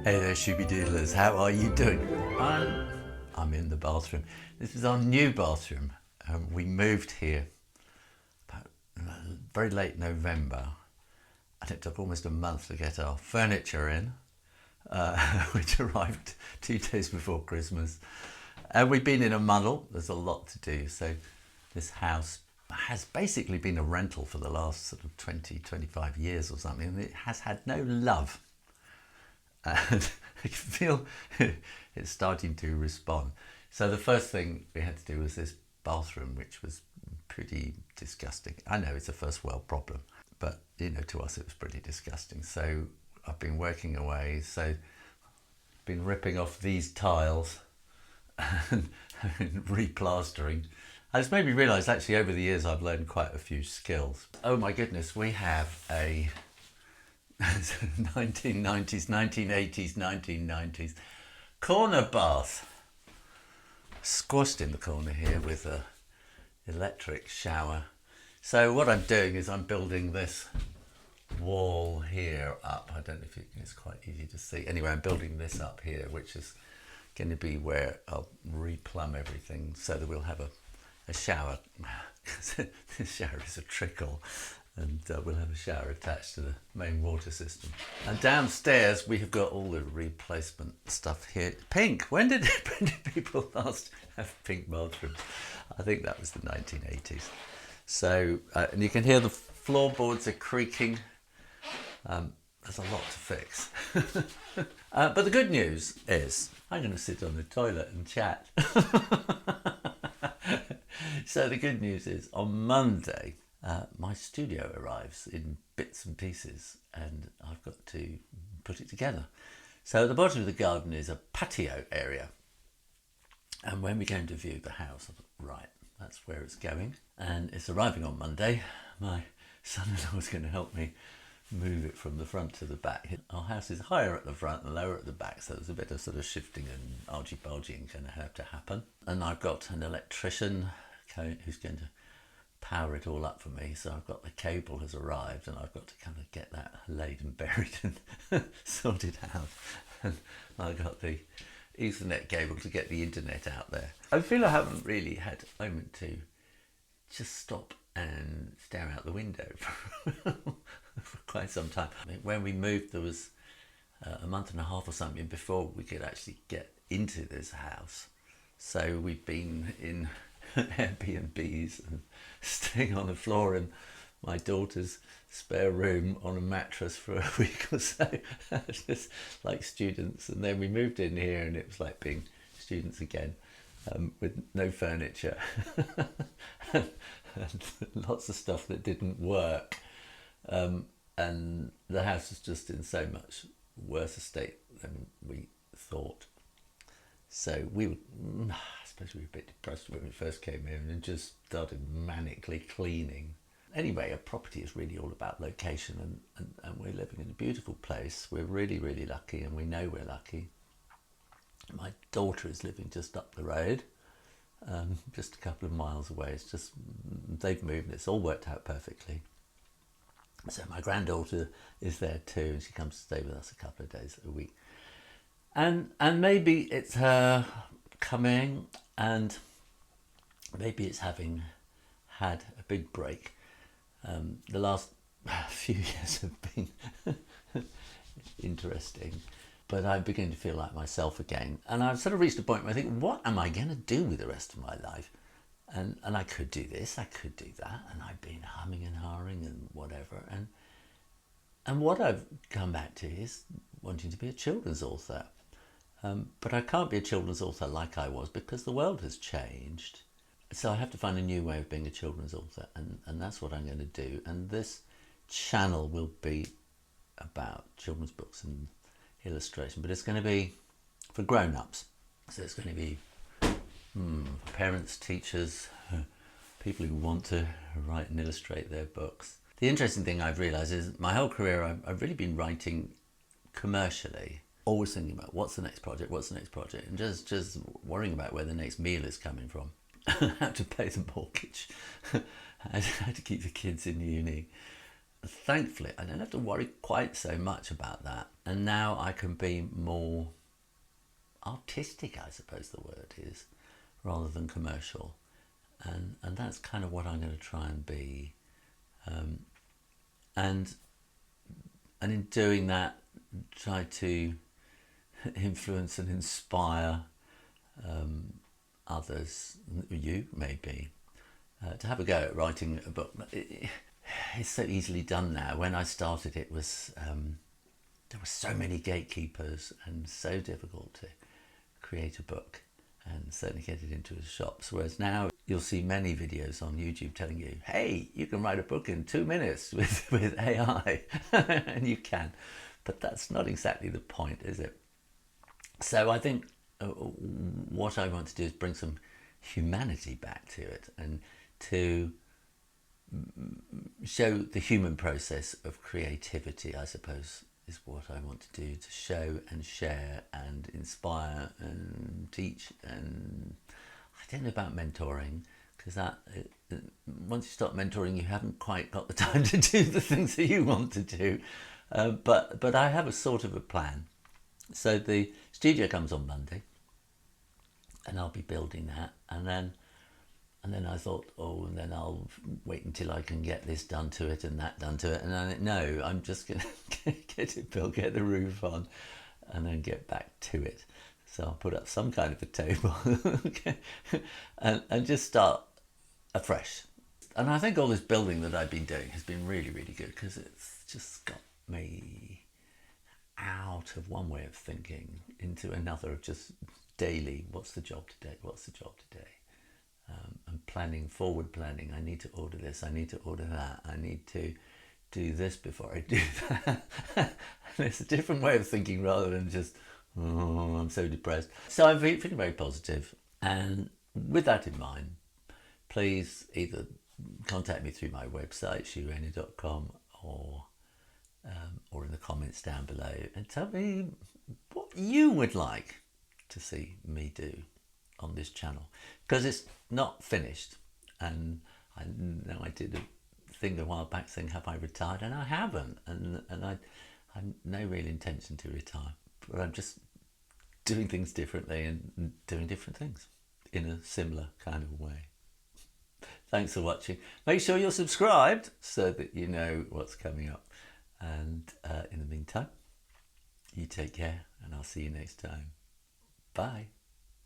Hey there, Shooby Doodlers. How are you doing? I'm in the bathroom. This is our new bathroom. We moved here about very late November, and it took almost a month to get our furniture in, which arrived 2 days before Christmas. And we've been in a muddle. There's a lot to do. So this house has basically been a rental for the last sort of 20, 25 years or something, and it has had no love. And I can feel it's starting to respond. So the first thing we had to do was this bathroom, which was pretty disgusting. I know it's a first world problem, but to us it was pretty disgusting. So I've been working away, so been ripping off these tiles and replastering. And it's made me realise actually over the years I've learned quite a few skills. Oh my goodness, we have a 1990s, 1980s, 1990s corner bath, squashed in the corner here with a electric shower. So what I'm doing is I'm building this wall here up. I don't know if it's quite easy to see. Anyway, I'm building this up here, which is going to be where I'll replumb everything so that we'll have a shower. This shower is a trickle, and we'll have a shower attached to the main water system. And downstairs we have got all the replacement stuff here. Pink. When did people last have pink bathrooms? I think that was the 1980s. So, and you can hear the floorboards are creaking. There's a lot to fix. But the good news is I'm going to sit on the toilet and chat. So the good news is on Monday, my studio arrives in bits and pieces and I've got to put it together. So at the bottom of the garden is a patio area. And when we came to view the house, I thought, right, that's where it's going. And it's arriving on Monday. My son-in-law is going to help me move it from the front to the back. Our house is higher at the front and lower at the back, so there's a bit of sort of shifting and argy-bargying going to have to happen. And I've got an electrician who's going to power it all up for me, so I've got the cable has arrived and I've got to kind of get that laid and buried and sorted out. And I've got the Ethernet cable to get the internet out there. I feel I haven't really had a moment to just stop and stare out the window for quite some time. I mean, when we moved there was a month and a half or something before we could actually get into this house. So we've been in Airbnbs and staying on the floor in my daughter's spare room on a mattress for a week or so, just like students. And then we moved in here and it was like being students again, with no furniture and lots of stuff that didn't work. And the house was just in so much worse a state than we thought. So we were, I suppose we were a bit depressed when we first came in and just started manically cleaning. Anyway, a property is really all about location, and we're living in a beautiful place. We're really, really lucky, and we know we're lucky. My daughter is living just up the road, just a couple of miles away. It's just, they've moved, it's all worked out perfectly. So my granddaughter is there too, and she comes to stay with us a couple of days a week. And maybe it's her coming, and maybe it's having had a big break. The last few years have been interesting, but I begin to feel like myself again. And I've sort of reached a point where I think, what am I going to do with the rest of my life? And I could do this, I could do that, and I've been humming and hawing and whatever. And what I've come back to is wanting to be a children's author. But I can't be a children's author like I was because the world has changed. So I have to find a new way of being a children's author, and that's what I'm going to do. And this channel will be about children's books and illustration, but it's going to be for grown-ups. So it's going to be parents, teachers, people who want to write and illustrate their books. The interesting thing I've realised is my whole career I've really been writing commercially, always thinking about what's the next project, and just worrying about where the next meal is coming from, how to pay the mortgage, how to keep the kids in uni. thankfully, I don't have to worry quite so much about that. And now I can be more artistic, I suppose the word is, rather than commercial. And that's kind of what I'm going to try and be. And in doing that, try to influence and inspire others, you maybe, to have a go at writing a book. It's so easily done now. When I started, it was there were so many gatekeepers and so difficult to create a book and certainly get it into the shops. Whereas now you'll see many videos on YouTube telling you, hey, you can write a book in 2 minutes with AI. And you can. But that's not exactly the point, is it? So I think what I want to do is bring some humanity back to it and to show the human process of creativity, I suppose, is what I want to do, to show and share and inspire and teach. And I don't know about mentoring, because that once you start mentoring, you haven't quite got the time to do the things that you want to do. But I have a sort of a plan. So the studio comes on Monday, and I'll be building that, and then I thought, oh, and then I'll wait until I can get this done to it and that done to it. And I no, I'm just going to get it built, get the roof on, and then get back to it. So I'll put up some kind of a table and just start afresh. And I think all this building that I've been doing has been really, really good, because it's just got me out of one way of thinking into another of just daily, what's the job today? What's the job today? And planning, forward planning. I need to order this, I need to order that, I need to do this before I do that. And it's a different way of thinking rather than just, oh, I'm so depressed. So I'm feeling very positive. And with that in mind, please either contact me through my website, shurennie.com, or in the comments down below, and tell me what you would like to see me do on this channel, because it's not finished. And I know I did a thing a while back saying, have I retired? And I haven't, and I have no real intention to retire, but I'm just doing things differently and doing different things in a similar kind of way. Thanks for watching. Make sure you're subscribed so that you know what's coming up. And in the meantime, you take care, and I'll see you next time. Bye.